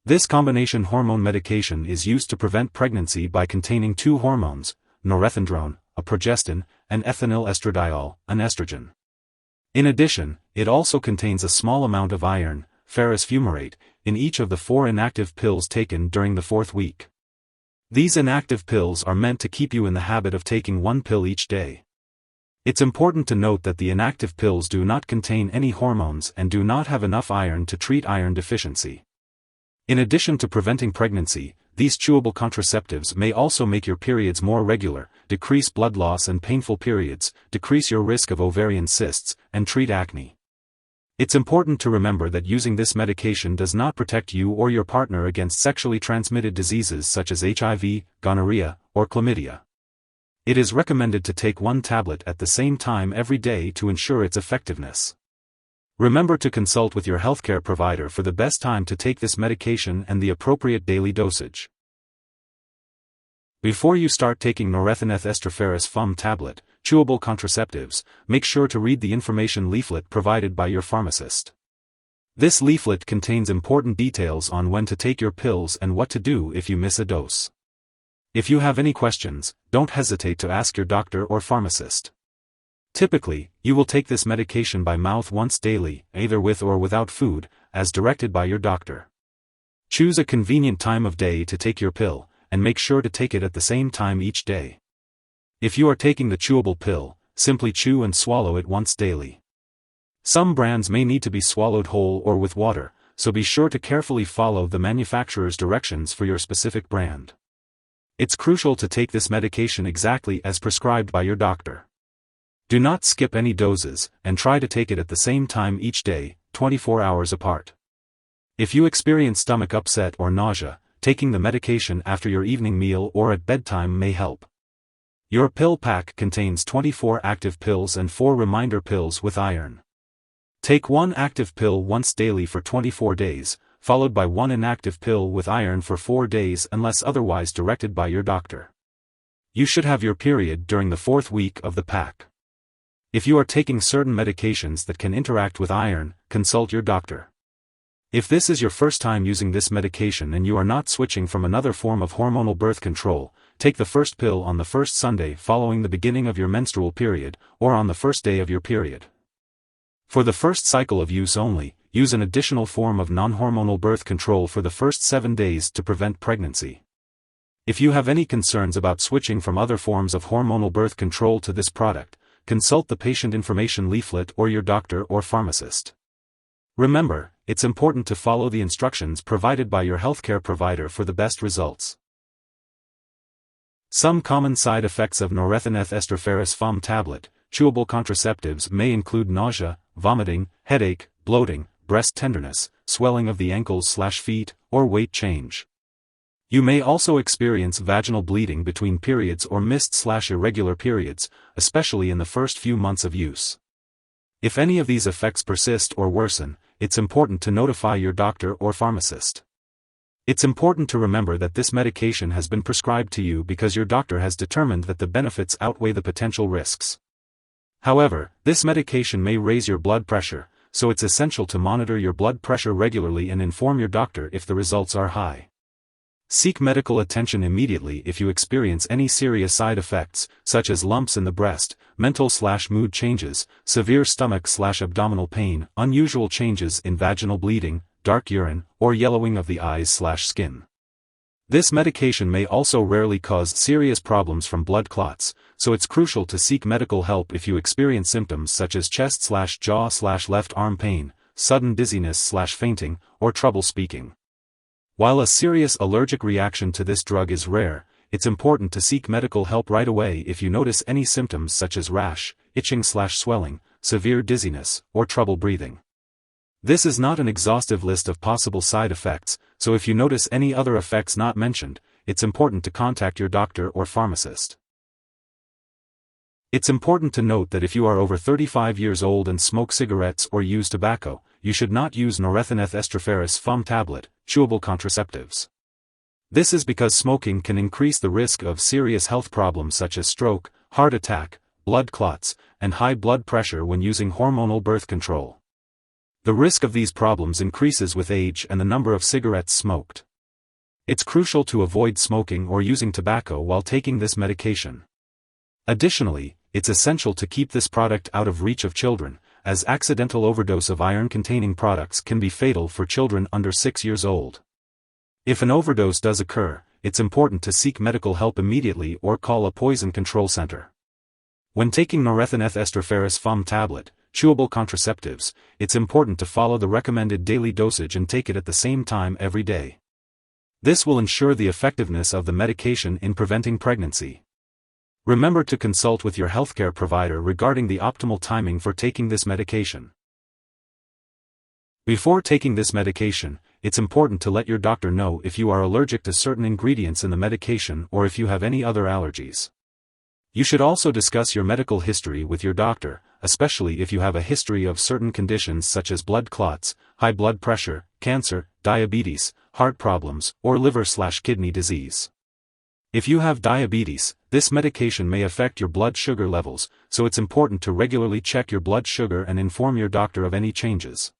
This combination hormone medication is used to prevent pregnancy by containing two hormones, norethindrone, a progestin, and ethinyl estradiol, an estrogen. In addition, it also contains a small amount of iron, ferrous fumarate, in each of the 4 inactive pills taken during the 4th week. These inactive pills are meant to keep you in the habit of taking 1 pill each day. It's important to note that the inactive pills do not contain any hormones and do not have enough iron to treat iron deficiency. In addition to preventing pregnancy, these chewable contraceptives may also make your periods more regular, decrease blood loss and painful periods, decrease your risk of ovarian cysts, and treat acne. It's important to remember that using this medication does not protect you or your partner against sexually transmitted diseases such as HIV, gonorrhea, or chlamydia. It is recommended to take 1 tablet at the same time every day to ensure its effectiveness. Remember to consult with your healthcare provider for the best time to take this medication and the appropriate daily dosage. Before you start taking Norethin-Eth Estra-Ferrous FUM tablet, chewable contraceptives, make sure to read the information leaflet provided by your pharmacist. This leaflet contains important details on when to take your pills and what to do if you miss a dose. If you have any questions, don't hesitate to ask your doctor or pharmacist. Typically, you will take this medication by mouth once daily, either with or without food, as directed by your doctor. Choose a convenient time of day to take your pill, and make sure to take it at the same time each day. If you are taking the chewable pill, simply chew and swallow it once daily. Some brands may need to be swallowed whole or with water, so be sure to carefully follow the manufacturer's directions for your specific brand. It's crucial to take this medication exactly as prescribed by your doctor. Do not skip any doses, and try to take it at the same time each day, 24 hours apart. If you experience stomach upset or nausea, taking the medication after your evening meal or at bedtime may help. Your pill pack contains 24 active pills and 4 reminder pills with iron. Take 1 active pill once daily for 24 days, followed by 1 inactive pill with iron for 4 days unless otherwise directed by your doctor. You should have your period during the 4th week of the pack. If you are taking certain medications that can interact with iron, consult your doctor. If this is your first time using this medication and you are not switching from another form of hormonal birth control, take the first pill on the first Sunday following the beginning of your menstrual period, or on the first day of your period. For the first cycle of use only, use an additional form of non-hormonal birth control for the first 7 days to prevent pregnancy. If you have any concerns about switching from other forms of hormonal birth control to this product, consult the patient information leaflet or your doctor or pharmacist. Remember, it's important to follow the instructions provided by your healthcare provider for the best results. Some common side effects of Norethin-Eth Estra-Ferrous FUM tablet, chewable contraceptives may include nausea, vomiting, headache, bloating, breast tenderness, swelling of the ankles/feet, or weight change. You may also experience vaginal bleeding between periods or missed/irregular periods, especially in the first few months of use. If any of these effects persist or worsen, it's important to notify your doctor or pharmacist. It's important to remember that this medication has been prescribed to you because your doctor has determined that the benefits outweigh the potential risks. However, this medication may raise your blood pressure, so it's essential to monitor your blood pressure regularly and inform your doctor if the results are high. Seek medical attention immediately if you experience any serious side effects, such as lumps in the breast, mental/mood changes, severe stomach/abdominal pain, unusual changes in vaginal bleeding, dark urine, or yellowing of the eyes/skin. This medication may also rarely cause serious problems from blood clots, so it's crucial to seek medical help if you experience symptoms such as chest/jaw/left arm pain, sudden dizziness/fainting, or trouble speaking. While a serious allergic reaction to this drug is rare, it's important to seek medical help right away if you notice any symptoms such as rash, itching/swelling, severe dizziness, or trouble breathing. This is not an exhaustive list of possible side effects, so if you notice any other effects not mentioned, it's important to contact your doctor or pharmacist. It's important to note that if you are over 35 years old and smoke cigarettes or use tobacco, you should not use Norethin-Eth Estra-Ferrous FUM tablet, chewable contraceptives. This is because smoking can increase the risk of serious health problems such as stroke, heart attack, blood clots, and high blood pressure when using hormonal birth control. The risk of these problems increases with age and the number of cigarettes smoked. It's crucial to avoid smoking or using tobacco while taking this medication. Additionally, it's essential to keep this product out of reach of children, as accidental overdose of iron-containing products can be fatal for children under 6 years old. If an overdose does occur, it's important to seek medical help immediately or call a poison control center. When taking Norethin-Eth Estra-Ferrous FUM tablet, chewable contraceptives, it's important to follow the recommended daily dosage and take it at the same time every day. This will ensure the effectiveness of the medication in preventing pregnancy. Remember to consult with your healthcare provider regarding the optimal timing for taking this medication. Before taking this medication, it's important to let your doctor know if you are allergic to certain ingredients in the medication or if you have any other allergies. You should also discuss your medical history with your doctor, especially if you have a history of certain conditions such as blood clots, high blood pressure, cancer, diabetes, heart problems, or liver/kidney disease. If you have diabetes, this medication may affect your blood sugar levels, so it's important to regularly check your blood sugar and inform your doctor of any changes.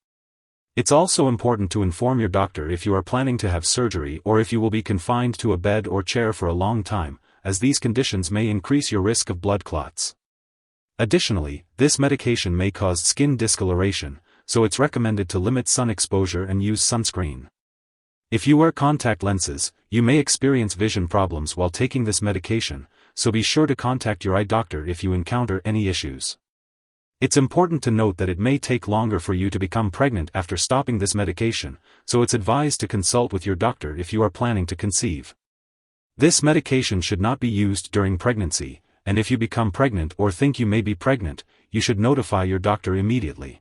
It's also important to inform your doctor if you are planning to have surgery or if you will be confined to a bed or chair for a long time, as these conditions may increase your risk of blood clots. Additionally, this medication may cause skin discoloration, so it's recommended to limit sun exposure and use sunscreen. If you wear contact lenses, you may experience vision problems while taking this medication, so be sure to contact your eye doctor if you encounter any issues. It's important to note that it may take longer for you to become pregnant after stopping this medication, so it's advised to consult with your doctor if you are planning to conceive. This medication should not be used during pregnancy, and if you become pregnant or think you may be pregnant, you should notify your doctor immediately.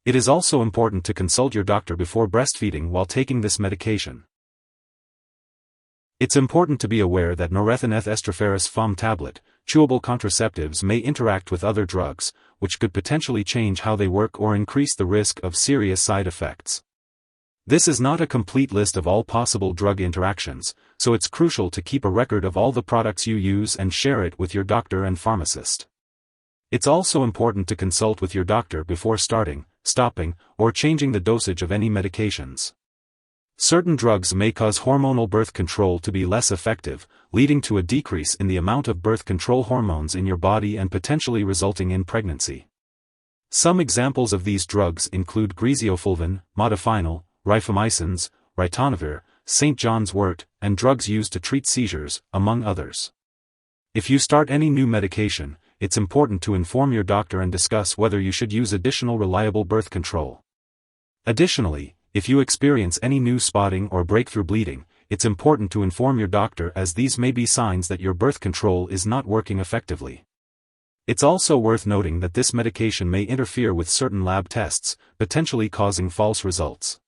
It is also important to consult your doctor before breastfeeding while taking this medication. It's important to be aware that Norethin-Eth Estra-Ferrous FUM tablet, chewable contraceptives may interact with other drugs, which could potentially change how they work or increase the risk of serious side effects. This is not a complete list of all possible drug interactions, so it's crucial to keep a record of all the products you use and share it with your doctor and pharmacist. It's also important to consult with your doctor before starting, stopping, or changing the dosage of any medications. Certain drugs may cause hormonal birth control to be less effective, leading to a decrease in the amount of birth control hormones in your body and potentially resulting in pregnancy. Some examples of these drugs include griseofulvin, modafinil, rifamycins, ritonavir, St. John's wort, and drugs used to treat seizures, among others. If you start any new medication, it's important to inform your doctor and discuss whether you should use additional reliable birth control. Additionally, if you experience any new spotting or breakthrough bleeding, it's important to inform your doctor as these may be signs that your birth control is not working effectively. It's also worth noting that this medication may interfere with certain lab tests, potentially causing false results.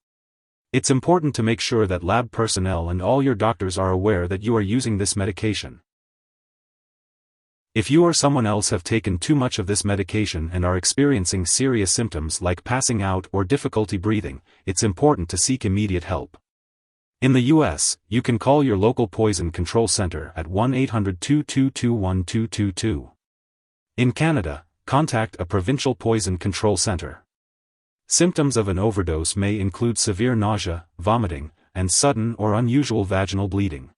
It's important to make sure that lab personnel and all your doctors are aware that you are using this medication. If you or someone else have taken too much of this medication and are experiencing serious symptoms like passing out or difficulty breathing, it's important to seek immediate help. In the US, you can call your local poison control center at 1-800-222-1222. In Canada, contact a provincial poison control center. Symptoms of an overdose may include severe nausea, vomiting, and sudden or unusual vaginal bleeding.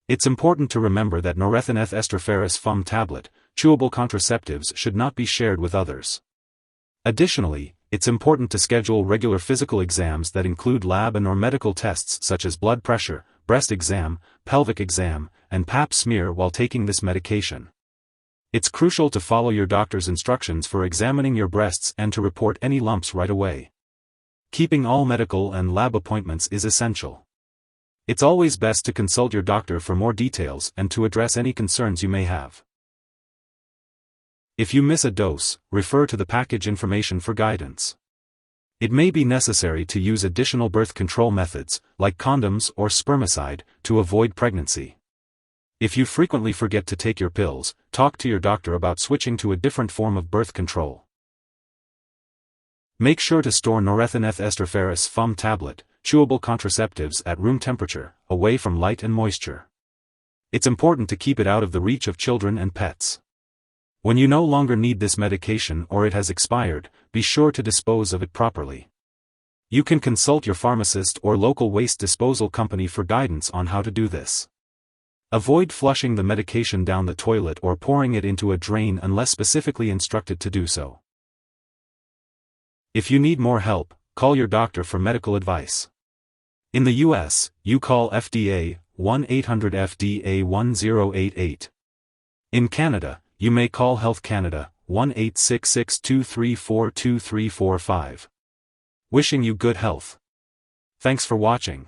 It's important to remember that Norethin-Eth Estra-Ferrous FUM tablet, chewable contraceptives should not be shared with others. Additionally, it's important to schedule regular physical exams that include lab and/or medical tests such as blood pressure, breast exam, pelvic exam, and pap smear while taking this medication. It's crucial to follow your doctor's instructions for examining your breasts and to report any lumps right away. Keeping all medical and lab appointments is essential. It's always best to consult your doctor for more details and to address any concerns you may have. If you miss a dose, refer to the package information for guidance. It may be necessary to use additional birth control methods, like condoms or spermicide, to avoid pregnancy. If you frequently forget to take your pills, talk to your doctor about switching to a different form of birth control. Make sure to store Norethin-Eth Estra-Ferrous FUM tablet, chewable contraceptives at room temperature, away from light and moisture. It's important to keep it out of the reach of children and pets. When you no longer need this medication or it has expired, be sure to dispose of it properly. You can consult your pharmacist or local waste disposal company for guidance on how to do this. Avoid flushing the medication down the toilet or pouring it into a drain unless specifically instructed to do so. If you need more help, call your doctor for medical advice. In the US, you call FDA, 1-800-FDA-1088. In Canada, you may call Health Canada, 1-866-234-2345. Wishing you good health. Thanks for watching.